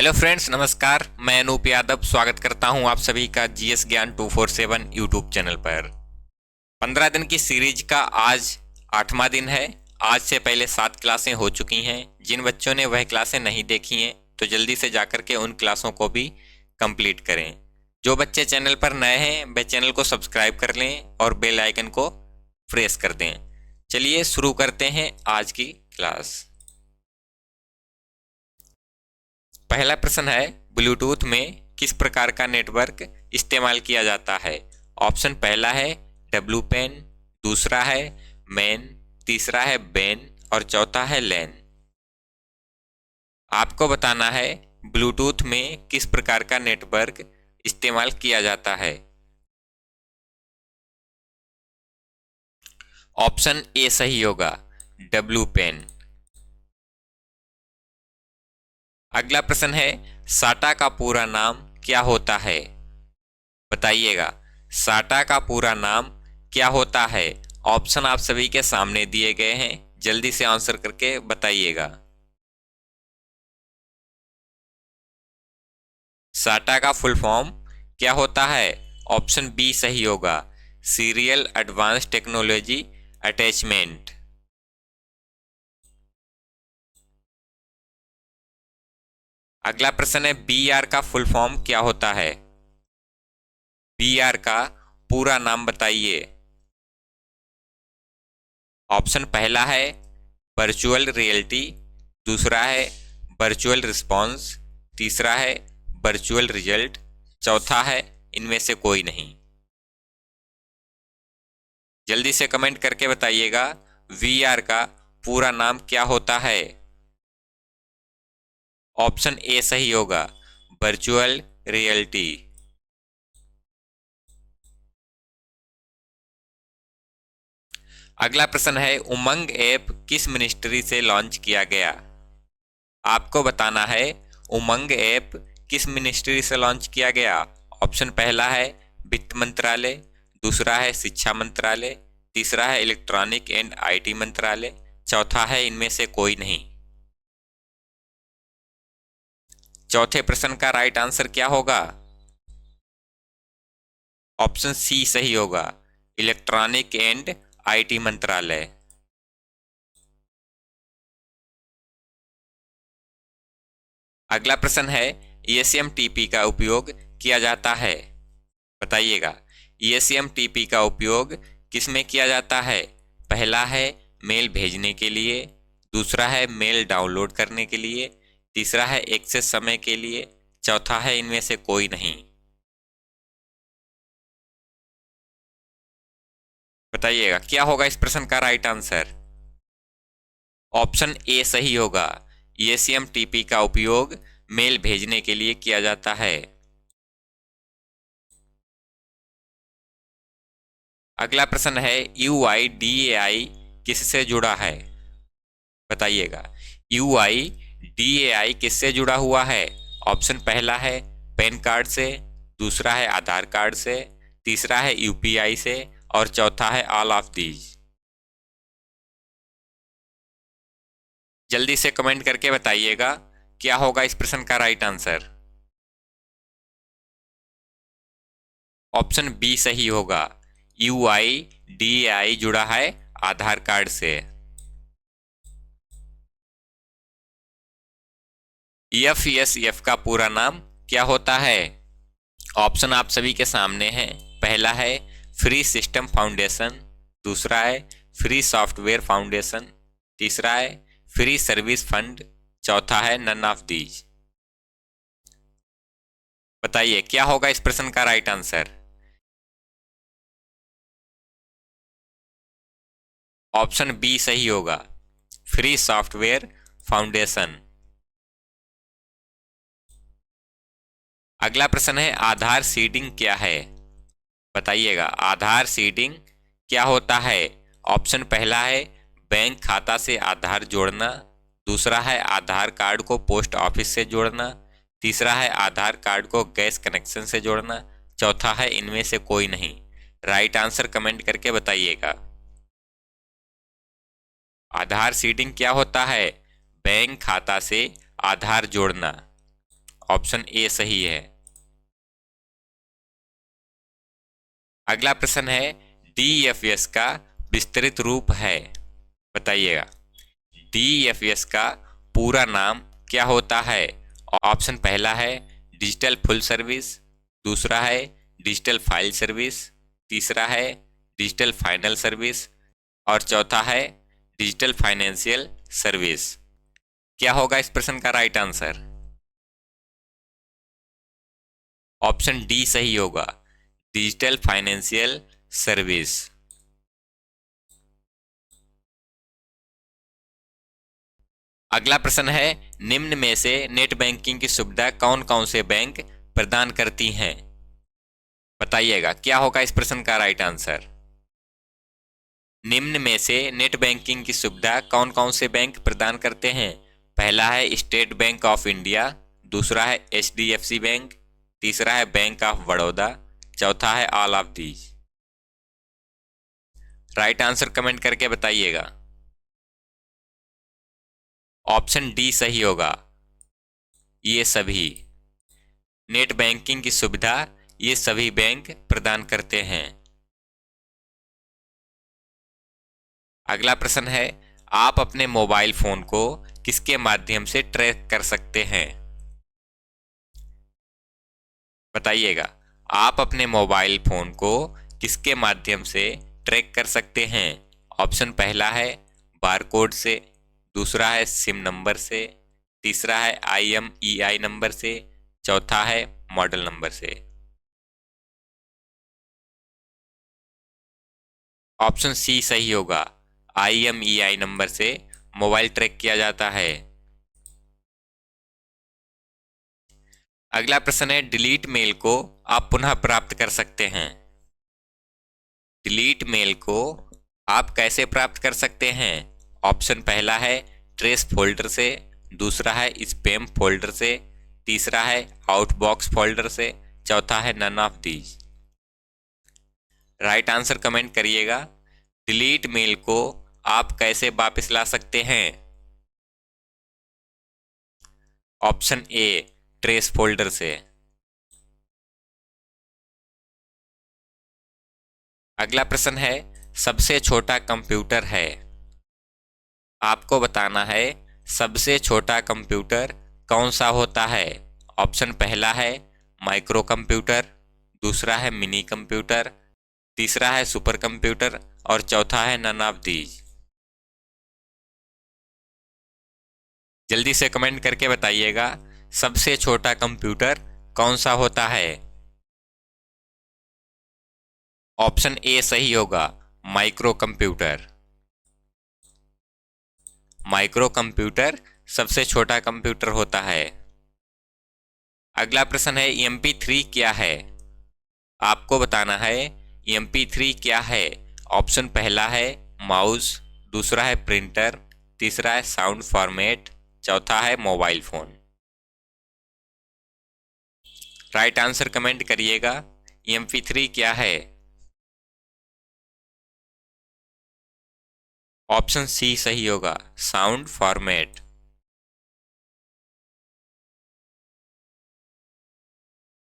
Hello friends, नमस्कार। मैं अनूप यादव स्वागत करता हूं आप सभी का जीएस ज्ञान 247 यूट्यूब चैनल पर। 15 दिन की सीरीज का आज 8वां दिन है। आज से पहले 7 क्लासें हो चुकी हैं। जिन बच्चों ने वह क्लासें नहीं देखी हैं तो जल्दी से जाकर के उन क्लासों को भी कंप्लीट करें। जो बच्चे चैनल पर नए हैं वह चैनल को सब्सक्राइब कर लें और बेल आइकन को प्रेस कर दें। चलिए शुरू करते हैं आज की क्लास। पहला प्रश्न है, ब्लूटूथ में किस प्रकार का नेटवर्क इस्तेमाल किया जाता है। ऑप्शन पहला है डब्लू पेन, दूसरा है मैन, तीसरा है बैन और चौथा है लैन। आपको बताना है ब्लूटूथ में किस प्रकार का नेटवर्क इस्तेमाल किया जाता है। ऑप्शन ए सही होगा, डब्लू पेन। अगला प्रश्न है, साटा का पूरा नाम क्या होता है। बताइएगा, साटा का पूरा नाम क्या होता है। ऑप्शन आप सभी के सामने दिए गए हैं, जल्दी से आंसर करके बताइएगा। साटा का फुल फॉर्म क्या होता है। ऑप्शन बी सही होगा, सीरियल एडवांस टेक्नोलॉजी अटैचमेंट। अगला प्रश्न है, बी आर का फुल फॉर्म क्या होता है। बी आर का पूरा नाम बताइए। ऑप्शन पहला है वर्चुअल रियलिटी, दूसरा है वर्चुअल रिस्पॉन्स, तीसरा है वर्चुअल रिजल्ट, चौथा है इनमें से कोई नहीं। जल्दी से कमेंट करके बताइएगा, वीआर का पूरा नाम क्या होता है। ऑप्शन ए सही होगा, वर्चुअल रियलिटी। अगला प्रश्न है, उमंग ऐप किस मिनिस्ट्री से लॉन्च किया गया। आपको बताना है उमंग ऐप किस मिनिस्ट्री से लॉन्च किया गया। ऑप्शन पहला है वित्त मंत्रालय, दूसरा है शिक्षा मंत्रालय, तीसरा है इलेक्ट्रॉनिक एंड आईटी मंत्रालय, चौथा है इनमें से कोई नहीं। चौथे प्रश्न का राइट आंसर क्या होगा। ऑप्शन सी सही होगा, इलेक्ट्रॉनिक एंड आईटी मंत्रालय। अगला प्रश्न है, एसएमटीपी का उपयोग किया जाता है। बताइएगा, एसएमटीपी का उपयोग किस में किया जाता है। पहला है मेल भेजने के लिए, दूसरा है मेल डाउनलोड करने के लिए, तीसरा है एक्सेस समय के लिए, चौथा है इनमें से कोई नहीं। बताइएगा क्या होगा इस प्रश्न का राइट आंसर। ऑप्शन ए सही होगा, एसएमटीपी का उपयोग मेल भेजने के लिए किया जाता है। अगला प्रश्न है, यूआईडीएआई किससे जुड़ा है। बताइएगा, यूआईडीएआई किससे जुड़ा हुआ है। ऑप्शन पहला है पैन कार्ड से, दूसरा है आधार कार्ड से, तीसरा है यूपीआई से और चौथा है ऑल ऑफ दीज। जल्दी से कमेंट करके बताइएगा क्या होगा इस प्रश्न का राइट आंसर। ऑप्शन बी सही होगा, यूआईडीएआई जुड़ा है आधार कार्ड से। एफएसएफ का पूरा नाम क्या होता है। ऑप्शन आप सभी के सामने हैं। पहला है फ्री सिस्टम फाउंडेशन, दूसरा है फ्री सॉफ्टवेयर फाउंडेशन, तीसरा है फ्री सर्विस फंड, चौथा है नन ऑफ दीज। बताइए क्या होगा इस प्रश्न का राइट आंसर। ऑप्शन बी सही होगा, फ्री सॉफ्टवेयर फाउंडेशन। अगला प्रश्न है, आधार सीडिंग क्या है। बताइएगा, आधार सीडिंग क्या होता है। ऑप्शन पहला है बैंक खाता से आधार जोड़ना, दूसरा है आधार कार्ड को पोस्ट ऑफिस से जोड़ना, तीसरा है आधार कार्ड को गैस कनेक्शन से जोड़ना, चौथा है इनमें से कोई नहीं। राइट आंसर कमेंट करके बताइएगा। आधार सीडिंग क्या होता है। बैंक खाता से आधार जोड़ना। ऑप्शन ए सही है। अगला प्रश्न है डीएफएस का विस्तृत रूप है, बताइएगा। डीएफएस का पूरा नाम क्या होता है? ऑप्शन पहला है डिजिटल फुल सर्विस, दूसरा है डिजिटल फाइल सर्विस, तीसरा है डिजिटल फाइनल सर्विस और चौथा है डिजिटल फाइनेंशियल सर्विस। क्या होगा इस प्रश्न का राइट आंसर? ऑप्शन डी सही होगा, डिजिटल फाइनेंशियल सर्विस। अगला प्रश्न है निम्न में से नेट बैंकिंग की सुविधा कौन कौन से बैंक प्रदान करती हैं? बताइएगा क्या होगा इस प्रश्न का राइट आंसर? निम्न में से नेट बैंकिंग की सुविधा कौन कौन से बैंक प्रदान करते हैं? पहला है स्टेट बैंक ऑफ इंडिया, दूसरा है एचडीएफसी बैंक, तीसरा है बैंक ऑफ बड़ौदा, चौथा है all of these. Right answer comment करके बताइएगा। ऑप्शन डी सही होगा, ये सभी नेट बैंकिंग की सुविधा ये सभी बैंक प्रदान करते हैं। अगला प्रश्न है आप अपने मोबाइल फोन को किसके माध्यम से ट्रैक कर सकते हैं? बताइएगा आप अपने मोबाइल फोन को किसके माध्यम से ट्रैक कर सकते हैं? ऑप्शन पहला है बारकोड से, दूसरा है सिम नंबर से, तीसरा है IMEI नंबर से, चौथा है मॉडल नंबर से। ऑप्शन सी सही होगा, IMEI नंबर से मोबाइल ट्रैक किया जाता है। अगला प्रश्न है डिलीट मेल को आप पुनः प्राप्त कर सकते हैं। डिलीट मेल को आप कैसे प्राप्त कर सकते हैं? ऑप्शन पहला है ट्रेस फोल्डर से, दूसरा है स्पैम फोल्डर से, तीसरा है आउटबॉक्स फोल्डर से, चौथा है none of these. Right answer comment करिएगा। डिलीट मेल को आप कैसे वापस ला सकते हैं? ऑप्शन ए ट्रेस फोल्डर से। अगला प्रश्न है सबसे छोटा कंप्यूटर है, आपको बताना है सबसे छोटा कंप्यूटर कौन सा होता है। ऑप्शन पहला है माइक्रो कंप्यूटर, दूसरा है मिनी कंप्यूटर, तीसरा है सुपर कंप्यूटर और चौथा है नन ऑफ दीज। जल्दी से कमेंट करके बताइएगा सबसे छोटा कंप्यूटर कौन सा होता है। ऑप्शन ए सही होगा, माइक्रो कंप्यूटर। माइक्रो कंप्यूटर सबसे छोटा कंप्यूटर होता है। अगला प्रश्न है MP3 क्या है, आपको बताना है MP3 क्या है। ऑप्शन पहला है माउस, दूसरा है प्रिंटर, तीसरा है साउंड फॉर्मेट, चौथा है mobile phone. Right answer comment करिएगा MP3 क्या है। ऑप्शन सी सही होगा, साउंड फॉर्मेट।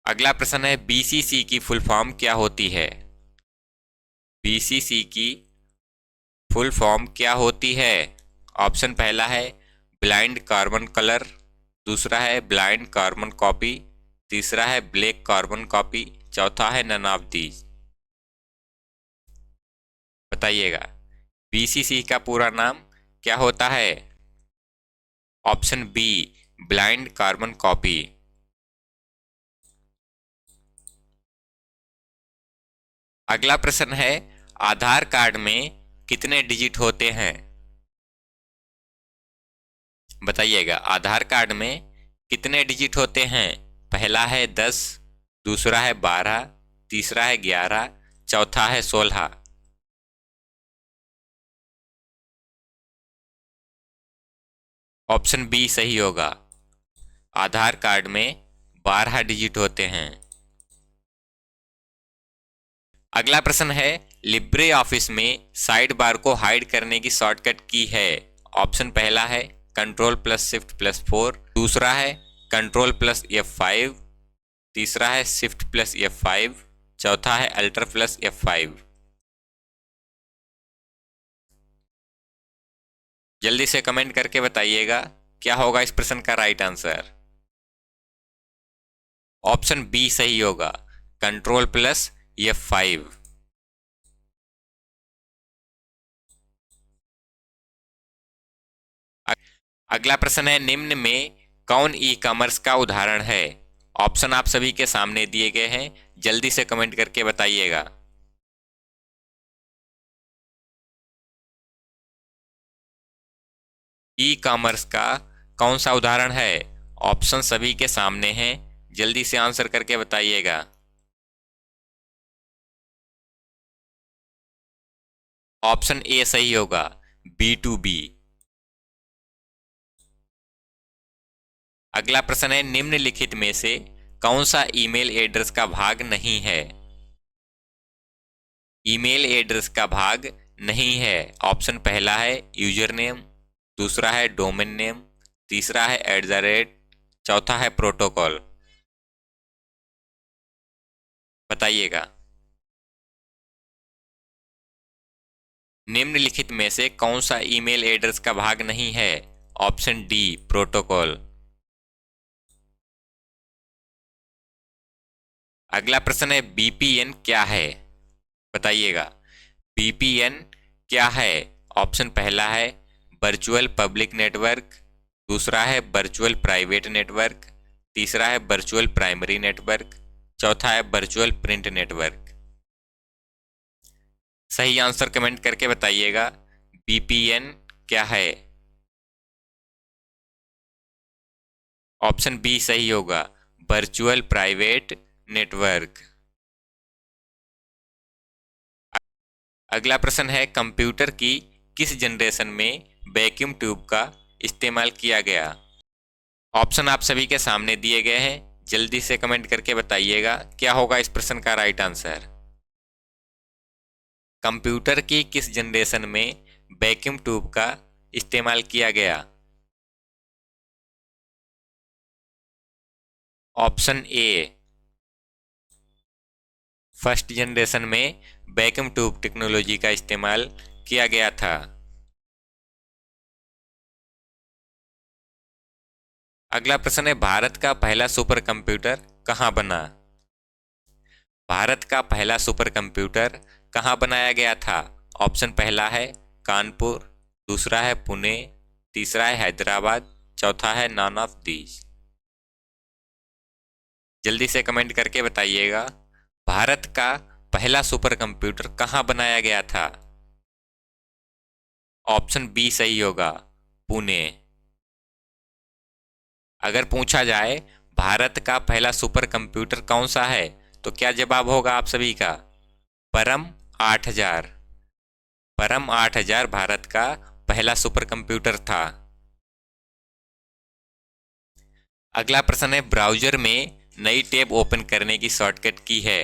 अगला प्रश्न है BCC की फुल फॉर्म क्या होती है। BCC की फुल फॉर्म क्या होती है। ऑप्शन पहला है ब्लाइंड कार्बन कलर, दूसरा है ब्लाइंड कार्बन कॉपी, तीसरा है ब्लैक कार्बन कॉपी, चौथा है नन ऑफ दीज। बताइएगा BCC का पूरा नाम क्या होता है। Option be blind carbon copy. अगला प्रश्न है आधार कार्ड में कितने डिजिट होते हैं। बताइएगा आधार कार्ड में कितने डिजिट होते हैं। पहला है 10, दूसरा है 12, तीसरा है 11, चौथा है 16। ऑप्शन बी सही होगा, आधार कार्ड में 12 डिजिट होते हैं। अगला प्रश्न है लिब्रे ऑफिस में साइड बार को हाइड करने की शॉर्टकट की है। ऑप्शन पहला है Ctrl+Shift+4, दूसरा है कंट्रोल प्लस F5, तीसरा है शिफ्ट प्लस F5, चौथा है अल्टर प्लस F5। जल्दी से कमेंट करके बताइएगा क्या होगा इस प्रश्न का राइट आंसर। ऑप्शन बी सही होगा, कंट्रोल प्लस F5। अगला प्रश्न है, निम्न में कौन ई कॉमर्स का उदाहरण है। ऑप्शन आप सभी के सामने दिए गए हैं, जल्दी से कमेंट करके बताइएगा। ई कॉमर्स का कौन सा उदाहरण है। ऑप्शन सभी के सामने हैं, जल्दी से आंसर करके बताइएगा। ऑप्शन ए सही होगा, B2B। अगला प्रश्न है, निम्नलिखित में से कौन सा ईमेल एड्रेस का भाग नहीं है। ईमेल एड्रेस का भाग नहीं है। ऑप्शन पहला है यूजर नेम, दूसरा है डोमेन नेम, तीसरा है @ चौथा है प्रोटोकॉल। बताइएगा। निम्नलिखित में से कौन सा ईमेल एड्रेस का भाग नहीं है। Option D protocol. अगला प्रश्न है, बीपीएन क्या है। बताइएगा। बीपीएन क्या है। ऑप्शन पहला है वर्चुअल पब्लिक नेटवर्क, दूसरा है वर्चुअल प्राइवेट नेटवर्क, तीसरा है वर्चुअल प्राइमरी नेटवर्क, चौथा है वर्चुअल प्रिंट नेटवर्क। सही आंसर कमेंट करके बताइएगा। बीपीएन क्या है। ऑप्शन बी सही होगा, वर्चुअल प्राइवेट नेटवर्क। अगला प्रश्न है, कंप्यूटर की किस जनरेशन में वैक्यूम ट्यूब का इस्तेमाल किया गया। ऑप्शन आप सभी के सामने दिए गए हैं, जल्दी से कमेंट करके बताइएगा क्या होगा इस प्रश्न का राइट आंसर। कंप्यूटर की किस जनरेशन में वैक्यूम ट्यूब का इस्तेमाल किया गया। ऑप्शन ए फर्स्ट जनरेशन में वैक्यूम ट्यूब टेक्नोलॉजी का इस्तेमाल किया गया था। अगला प्रश्न है, भारत का पहला सुपर कंप्यूटर कहाँ बना। भारत का पहला सुपर कंप्यूटर कहाँ बनाया गया था। ऑप्शन पहला है कानपुर, दूसरा है पुणे, तीसरा है हैदराबाद, चौथा है नॉन ऑफ दीज। जल्दी से कमेंट करके बताइएगा। भारत का पहला सुपर कंप्यूटर कहाँ बनाया गया था। ऑप्शन बी सही होगा, पुणे। अगर पूछा जाए भारत का पहला सुपर कंप्यूटर कौन सा है, तो क्या जवाब होगा आप सभी का। परम 8000। परम 8000 भारत का पहला सुपर कंप्यूटर था। अगला प्रश्न है, ब्राउजर में नई टैब ओपन करने की शॉर्टकट की है।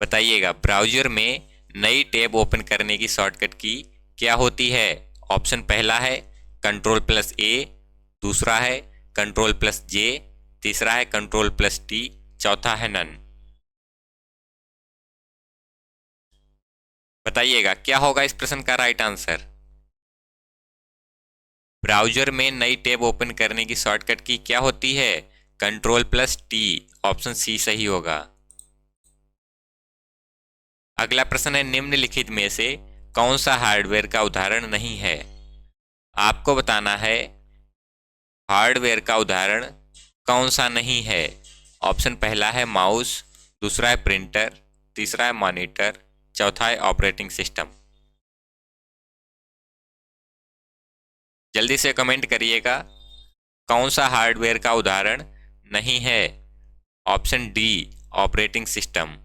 बताइएगा, ब्राउजर में नई टैब ओपन करने की शॉर्टकट की क्या होती है। ऑप्शन पहला है Ctrl+A, दूसरा है Ctrl+J, तीसरा है Ctrl+T, चौथा है नन। बताइएगा क्या होगा इस प्रश्न का राइट आंसर। ब्राउजर में नई टैब ओपन करने की शॉर्टकट की क्या होती है। Ctrl+T। ऑप्शन सी सही होगा। अगला प्रश्न है, निम्नलिखित में से कौन सा हार्डवेयर का उदाहरण नहीं है। आपको बताना है हार्डवेयर का उदाहरण कौन सा नहीं है। ऑप्शन पहला है माउस, दूसरा है प्रिंटर, तीसरा है मॉनिटर, चौथा है ऑपरेटिंग सिस्टम। जल्दी से कमेंट करिएगा कौन सा हार्डवेयर का उदाहरण नहीं है। Option D operating system.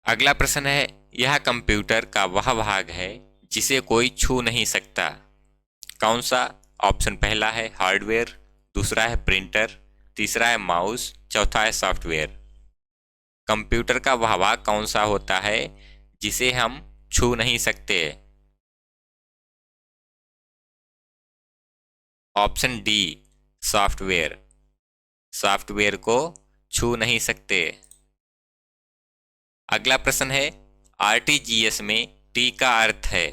अगला प्रश्न है, यह कंप्यूटर का वह भाग है जिसे कोई छू नहीं सकता। कौन सा। ऑप्शन पहला है हार्डवेयर, दूसरा है प्रिंटर, तीसरा है माउस, चौथा है सॉफ्टवेयर। कंप्यूटर का वह भाग कौन सा होता है जिसे हम छू नहीं सकते। ऑप्शन डी सॉफ्टवेयर, सॉफ्टवेयर को छू नहीं सकते। अगला प्रश्न है आरटीजीएस में टी का अर्थ है,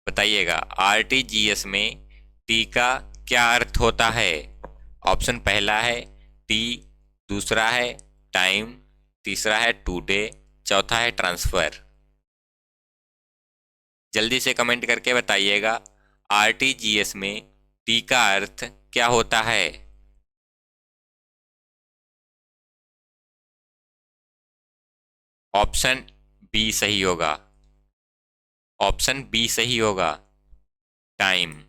बताइएगा आरटीजीएस में टी का क्या अर्थ होता है। ऑप्शन पहला है टी, दूसरा है टाइम, तीसरा है टुडे, चौथा है ट्रांसफर। जल्दी से कमेंट करके बताइएगा आरटीजीएस में टी का अर्थ क्या होता है। ऑप्शन बी सही होगा, ऑप्शन बी सही होगा, टाइम।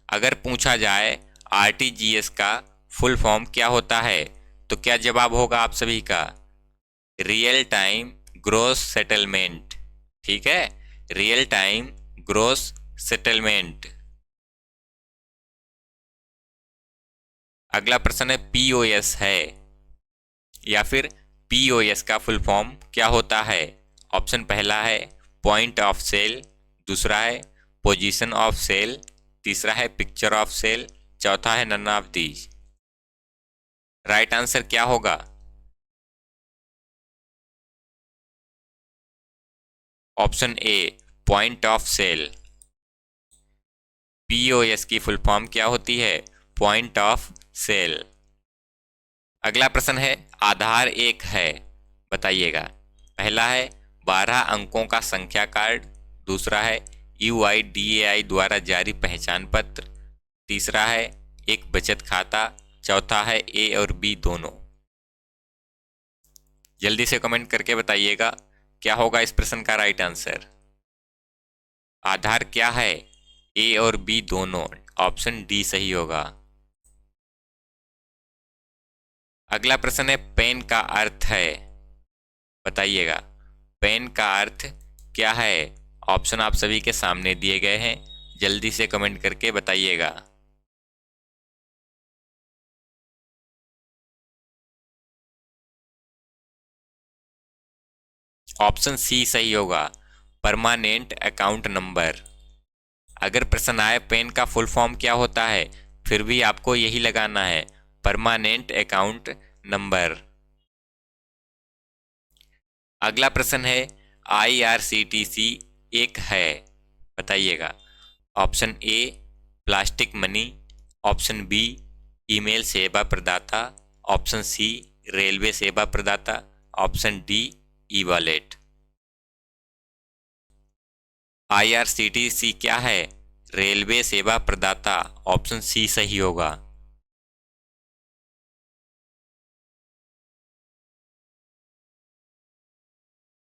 अगर पूछा जाए आरटीजीएस का फुल फॉर्म क्या होता है तो क्या जवाब होगा आप सभी का? Real time gross settlement. ठीक है, रियल टाइम ग्रॉस सेटलमेंट। अगला प्रश्न है पीओएस है या फिर पीओएस का फुल फॉर्म क्या होता है। ऑप्शन पहला है पॉइंट ऑफ सेल, दूसरा है पोजीशन ऑफ सेल, तीसरा है पिक्चर ऑफ सेल, चौथा है none of these. Right answer क्या होगा? Option A point of sale. POS की फुल फॉर्म क्या होती है? Point of sale. अगला प्रश्न है आधार एक है, बताइएगा। पहला है 12 अंकों का संख्या कार्ड, दूसरा है UIDAI द्वारा जारी पहचान पत्र, तीसरा है एक बचत खाता, चौथा है ए और बी दोनों। जल्दी से कमेंट करके बताइएगा क्या होगा इस प्रश्न का राइट आंसर। आधार क्या है? ए और बी दोनों। ऑप्शन डी सही होगा। अगला प्रश्न है पेन का अर्थ है, बताइएगा पेन का अर्थ क्या है। ऑप्शन आप सभी के सामने दिए गए हैं, जल्दी से कमेंट करके बताइएगा। ऑप्शन सी सही होगा, परमानेंट अकाउंट नंबर। अगर प्रश्न आए पेन का फुल फॉर्म क्या होता है, फिर भी आपको यही लगाना है, परमानेंट अकाउंट नंबर। अगला प्रश्न है IRCTC एक है, बताइएगा। Option A plastic money, option B email सेवा प्रदाता, ऑप्शन सी रेलवे सेवा प्रदाता, option D e wallet. IRCTC क्या है? रेलवे सेवा प्रदाता। ऑप्शन सी सही होगा।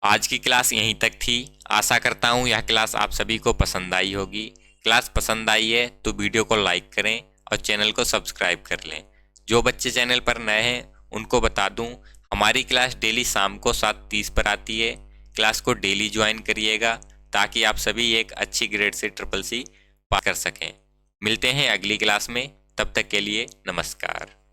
आज की क्लास यहीं तक थी। आशा करता हूँ यह क्लास आप सभी को पसंद आई होगी। क्लास पसंद आई है तो वीडियो को लाइक करें और चैनल को सब्सक्राइब कर लें। जो बच्चे चैनल पर नए हैं उनको बता दूं, हमारी क्लास डेली शाम को 7:30 पर आती है। क्लास को डेली ज्वाइन करिएगा ताकि आप सभी एक अच्छी ग्रेड से CCC पास कर सकें। मिलते हैं अगली क्लास में, तब तक के लिए नमस्कार।